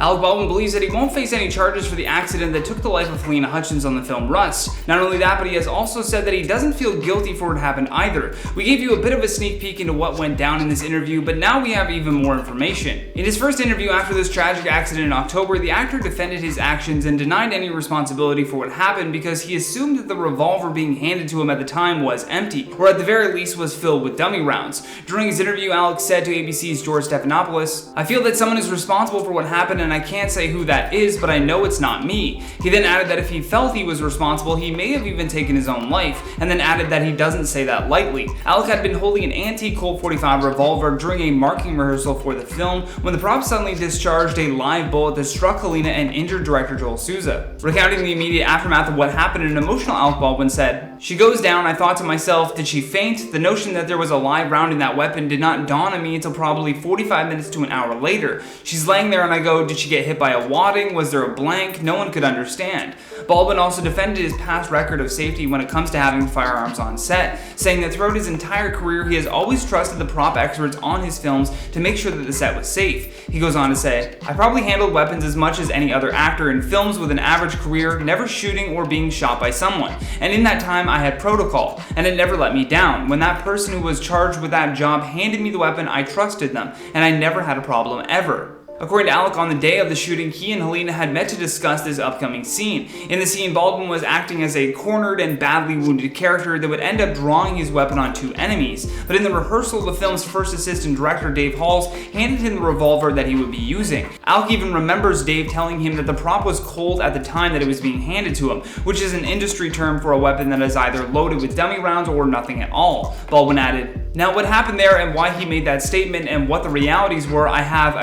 Alec Baldwin believes that he won't face any charges for the accident that took the life of Halyna Hutchins on the film Rust. Not only that, but he has also said that he doesn't feel guilty for what happened either. We gave you a bit of a sneak peek into what went down in this interview, but now we have even more information. In his first interview after this tragic accident in October, the actor defended his actions and denied any responsibility for what happened because he assumed that the revolver being handed to him at the time was empty, or at the very least was filled with dummy rounds. During his interview, Alec said to ABC's George Stephanopoulos, "I feel that someone is responsible for what happened and I can't say who that is, but I know it's not me." He then added that if he felt he was responsible, he may have even taken his own life, and then added that he doesn't say that lightly. Alec had been holding an antique Colt 45 revolver during a marking rehearsal for the film when the prop suddenly discharged a live bullet that struck Halyna and injured director Joel Souza. Recounting the immediate aftermath of what happened, an emotional Alec Baldwin said, "She goes down, I thought to myself, did she faint? The notion that there was a live round in that weapon did not dawn on me until probably 45 minutes to an hour later. She's laying there and I go, did she get hit by a wadding? Was there a blank? No one could understand." Baldwin also defended his past record of safety when it comes to having firearms on set, saying that throughout his entire career he has always trusted the prop experts on his films to make sure that the set was safe. He goes on to say, "I probably handled weapons as much as any other actor in films with an average career, never shooting or being shot by someone. And in that time I had protocol, and it never let me down. When that person who was charged with that job handed me the weapon, I trusted them, and I never had a problem ever." According to Alec, on the day of the shooting, he and Halyna had met to discuss this upcoming scene. In the scene, Baldwin was acting as a cornered and badly wounded character that would end up drawing his weapon on two enemies. But in the rehearsal, the film's first assistant director, Dave Halls, handed him the revolver that he would be using. Alec even remembers Dave telling him that the prop was cold at the time that it was being handed to him, which is an industry term for a weapon that is either loaded with dummy rounds or nothing at all. Baldwin added, "Now what happened there and why he made that statement and what the realities were, I have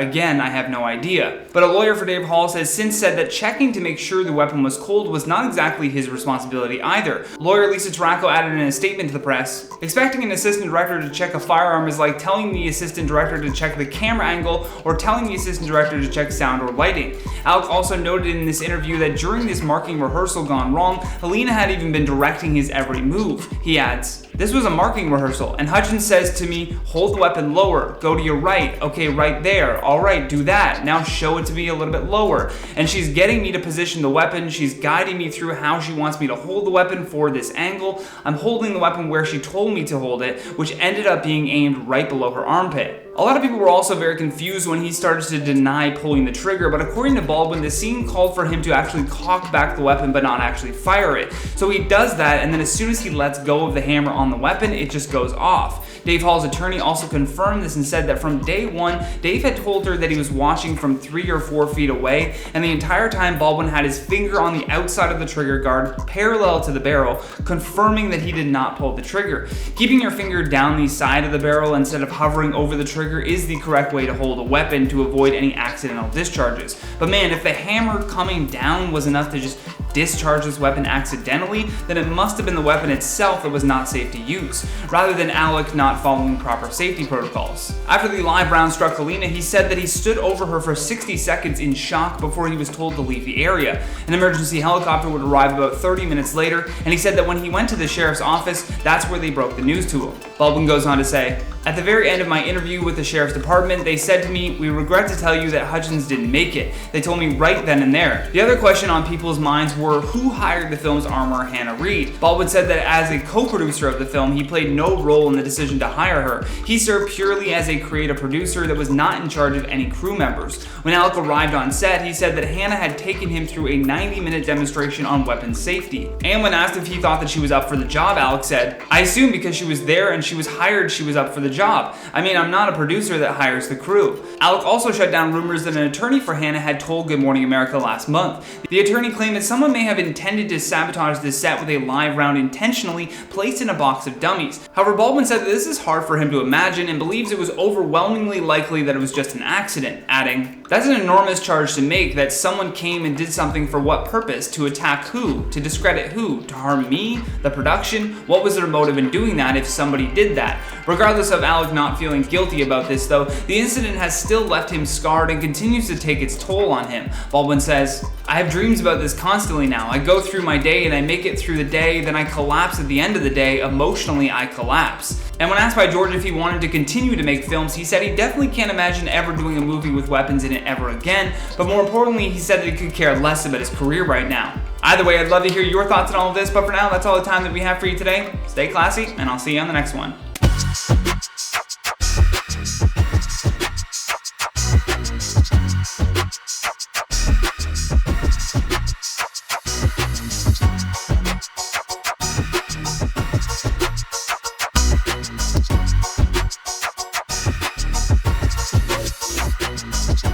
no idea." But a lawyer for Dave Halls has since said that checking to make sure the weapon was cold was not exactly his responsibility either. Lawyer Lisa Tarraco added in a statement to the press, "Expecting an assistant director to check a firearm is like telling the assistant director to check the camera angle or telling the assistant director to check sound or lighting." Alec also noted in this interview that during this marking rehearsal gone wrong, Halyna had even been directing his every move. He adds, "This was a marking rehearsal, and Hutchins says to me, hold the weapon lower, go to your right, okay, right there, all right, do that, now show it to me a little bit lower." And she's getting me to position the weapon, she's guiding me through how she wants me to hold the weapon for this angle. I'm holding the weapon where she told me to hold it, which ended up being aimed right below her armpit. A lot of people were also very confused when he started to deny pulling the trigger, but according to Baldwin, the scene called for him to actually cock back the weapon but not actually fire it. So he does that, and then as soon as he lets go of the hammer on the weapon, it just goes off. Dave Hall's attorney also confirmed this and said that from day one, Dave had told her that he was watching from 3 or 4 feet away, and the entire time Baldwin had his finger on the outside of the trigger guard, parallel to the barrel, confirming that he did not pull the trigger. Keeping your finger down the side of the barrel instead of hovering over the trigger is the correct way to hold a weapon to avoid any accidental discharges. But man, if the hammer coming down was enough to just discharge this weapon accidentally, then it must have been the weapon itself that was not safe to use, rather than Alec not following proper safety protocols. After the live round struck Halyna, he said that he stood over her for 60 seconds in shock before he was told to leave the area. An emergency helicopter would arrive about 30 minutes later, and he said that when he went to the sheriff's office, that's where they broke the news to him. Baldwin goes on to say, "At the very end of my interview with the sheriff's department, they said to me, 'We regret to tell you that Hutchins didn't make it.' They told me right then and there." The other question on people's minds were who hired the film's armorer Hannah Reid. Baldwin said that as a co-producer of the film, he played no role in the decision to hire her. He served purely as a creative producer that was not in charge of any crew members. When Alec arrived on set, he said that Hannah had taken him through a 90-minute demonstration on weapons safety. And when asked if he thought that she was up for the job, Alec said, "I assume because she was there and she was hired, she was up for the job. I mean, I'm not a producer that hires the crew." Alec also shut down rumors that an attorney for Hannah had told Good Morning America last month. The attorney claimed that someone may have intended to sabotage the set with a live round intentionally placed in a box of dummies. However, Baldwin said that this is hard for him to imagine and believes it was overwhelmingly likely that it was just an accident, adding, "That's an enormous charge to make, that someone came and did something for what purpose? To attack who? To discredit who? To harm me? The production? What was their motive in doing that if somebody did that?" Regardless of Alec not feeling guilty about this though, the incident has still left him scarred and continues to take its toll on him. Baldwin says, "I have dreams about this constantly now. I go through my day and I make it through the day, then I collapse at the end of the day. Emotionally, I collapse." And when asked by George if he wanted to continue to make films, he said he definitely can't imagine ever doing a movie with weapons in it ever again, but more importantly, he said that he could care less about his career right now. Either way, I'd love to hear your thoughts on all of this, but for now, that's all the time that we have for you today. Stay classy, and I'll see you on the next one.